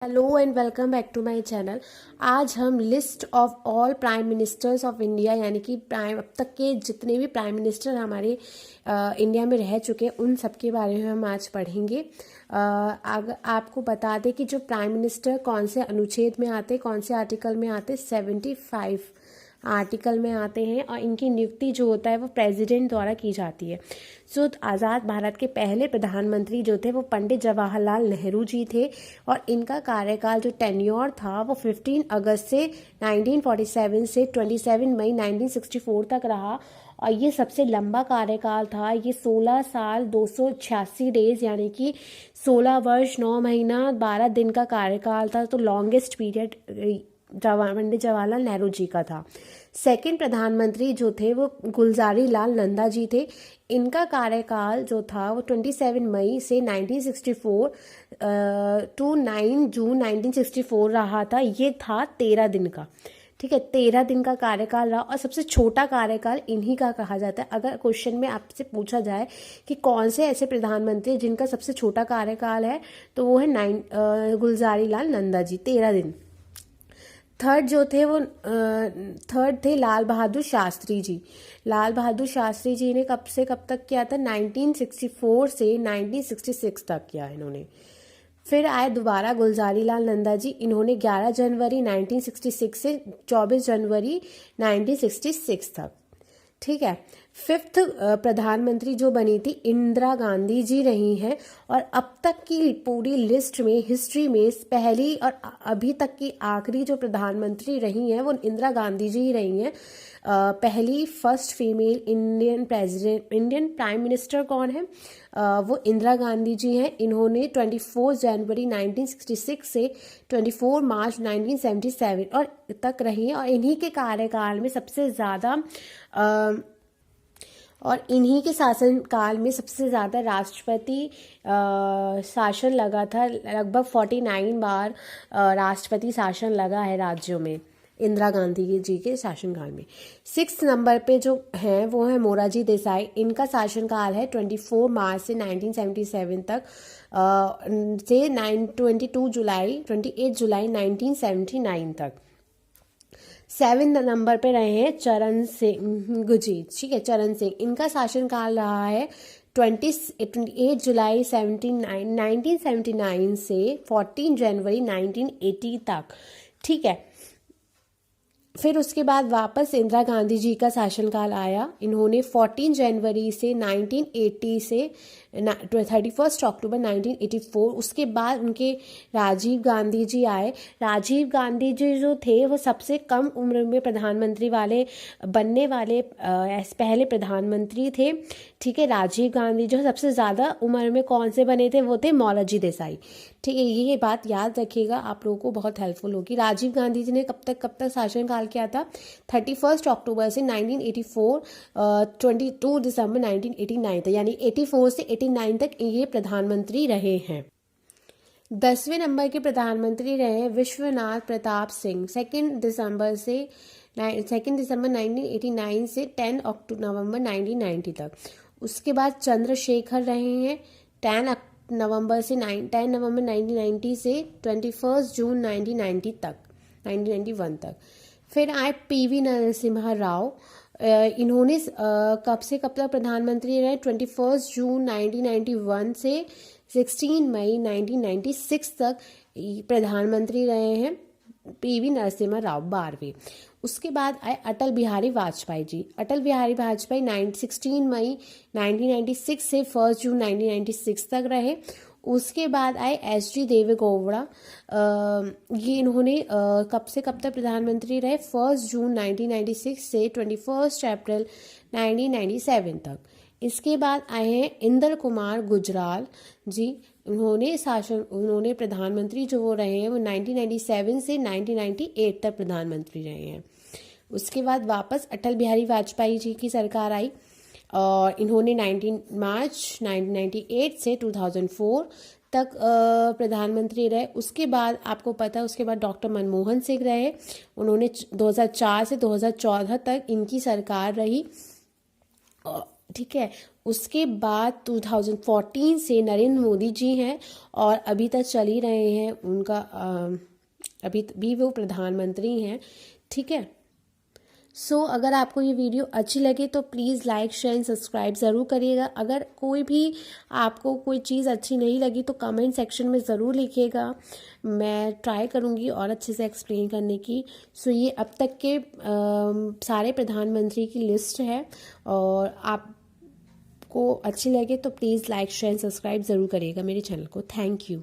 Hello and welcome back to my channel. आज हम list of all prime ministers of India यानी कि अब तक के जितने भी प्राइम मिनिस्टर हमारे इंडिया में रह चुके हैं उन सब के बारे में हम आज पढ़ेंगे। आपको बता दें कि जो प्राइम मिनिस्टर कौन से अनुच्छेद में आते, कौन से आर्टिकल में आते, 75 आर्टिकल में आते हैं और इनकी नियुक्ति जो होता है वो प्रेसिडेंट द्वारा की जाती है। आज़ाद भारत के पहले प्रधानमंत्री जो थे वो पंडित जवाहरलाल नेहरू जी थे और इनका कार्यकाल जो टेन्योर था वो 15 अगस्त से 1947 से 27 मई 1964 तक रहा और ये सबसे लंबा कार्यकाल था। ये 16 साल 286 डेज यानी कि 16 वर्ष 9 महीना 12 दिन का कार्यकाल था। तो लॉन्गेस्ट पीरियड पंडित जवाहरलाल नेहरू जी का था। सेकंड प्रधानमंत्री जो थे वो गुलजारी लाल नंदा जी थे। इनका कार्यकाल जो था वो 27 मई से 1964 टू 9 जून 1964 रहा था। ये था 13 दिन का। ठीक है, 13 दिन का कार्यकाल रहा और सबसे छोटा कार्यकाल इन्हीं का कहा जाता है। अगर क्वेश्चन में आपसे पूछा जाए कि कौन से ऐसे प्रधानमंत्री जिनका सबसे छोटा कार्यकाल है तो वो है गुलजारी लाल नंदा जी, 13 दिन। थर्ड जो थे वो थर्ड थे लाल बहादुर शास्त्री जी। लाल बहादुर शास्त्री जी ने कब से कब तक किया था? 1964 से 1966 तक किया इन्होंने। फिर आए दोबारा गुलजारी लाल नंदा जी। इन्होंने 11 जनवरी 1966 से 24 जनवरी 1966 तक। ठीक है। फिफ्थ प्रधानमंत्री जो बनी थी इंदिरा गांधी जी रही हैं और अब तक की पूरी लिस्ट में हिस्ट्री में पहली और अभी तक की आखिरी जो प्रधानमंत्री रही हैं वो इंदिरा गांधी जी ही रही हैं। पहली first female Indian prime minister कौन है? वो इंदिरा गांधी जी हैं। इन्होंने 24 जनवरी 1966 से 24 मार्च 1977 और तक रही हैं और इन्हीं के कार्यकाल में सबसे ज़्यादा और इन्हीं के शासनकाल में सबसे ज़्यादा राष्ट्रपति शासन लगा था। लगभग 49 बार राष्ट्रपति शासन लगा है राज्यों में इंदिरा गांधी जी के शासनकाल में। 6 नंबर पे जो हैं वो है मोरारजी देसाई। इनका शासनकाल है 24 मार्च से 1977 तक से 28 जुलाई 1979 तक। 7 नंबर पे रहे हैं चरण सिंह जी। ठीक है, चरण सिंह। इनका शासनकाल रहा है 28 जुलाई 1979 से 14 जनवरी 1980 तक। ठीक है। फिर उसके बाद वापस इंदिरा गांधी जी का शासनकाल आया। इन्होंने 14 जनवरी से 1980 से 31 अक्टूबर 1984। उसके बाद उनके राजीव गांधी जी आए। राजीव गांधी जी जो थे वो सबसे कम उम्र में प्रधानमंत्री वाले बनने वाले पहले प्रधानमंत्री थे। ठीक है, राजीव गांधी जो सबसे ज़्यादा उम्र में कौन से बने थे वो थे मोरारजी देसाई। ठीक है, ये बात याद रखिएगा, आप लोगों को बहुत हेल्पफुल होगी। राजीव गांधी जी ने कब तक शासनकाल किया था? 31 अक्टूबर से 1984 22 दिसंबर 1989 तक, यानी 84 से 89 तक ये प्रधानमंत्री रहे हैं। 10वें नंबर के प्रधानमंत्री रहे हैं विश्वनाथ प्रताप सिंह। 2 दिसंबर 1989 से 10 नवंबर 1990 तक। उसके बाद चंद्रशेखर रहे हैं 10 नवंबर 1990 से 21 जून 1991 तक। फिर आए पीवी नरसिम्हा राव। इन्होंने कब से कब तक प्रधानमंत्री रहे? 21 जून 1991 से 16 मई 1996 तक प्रधानमंत्री रहे हैं पीवी नरसिम्हा राव 12वें। उसके बाद आए अटल बिहारी वाजपेयी जी। अटल बिहारी वाजपेयी 16 मई 1996 से 1 जून 1996 तक रहे। उसके बाद आए एच.डी. देवेगौड़ा। ये इन्होंने कब से कब तक प्रधानमंत्री रहे? 1 जून 1996 से 21 अप्रैल 1997 तक। इसके बाद आए हैं इंदर कुमार गुजराल जी। उन्होंने प्रधानमंत्री जो वो रहे हैं वो 1997 से 1998 तक प्रधानमंत्री रहे हैं। उसके बाद वापस अटल बिहारी वाजपेयी जी की सरकार आई और इन्होंने 19 मार्च 1998 से 2004 तक प्रधानमंत्री रहे। उसके बाद आपको पता है उसके बाद डॉक्टर मनमोहन सिंह रहे। उन्होंने 2004 से 2014 तक इनकी सरकार रही ठीक है। उसके बाद 2014 से नरेंद्र मोदी जी हैं और अभी तक चल ही रहे हैं, उनका अभी भी वो प्रधानमंत्री हैं, ठीक है। सो अगर आपको ये वीडियो अच्छी लगे तो please like share and subscribe ज़रूर करिएगा। अगर कोई भी आपको कोई चीज़ अच्छी नहीं लगी तो कमेंट सेक्शन में ज़रूर लिखिएगा, मैं ट्राई करूँगी और अच्छे से एक्सप्लेन करने की। सो ये अब तक के सारे प्रधानमंत्री की लिस्ट है, और आपको अच्छी लगे तो please like share and subscribe ज़रूर करिएगा मेरे चैनल को। Thank you.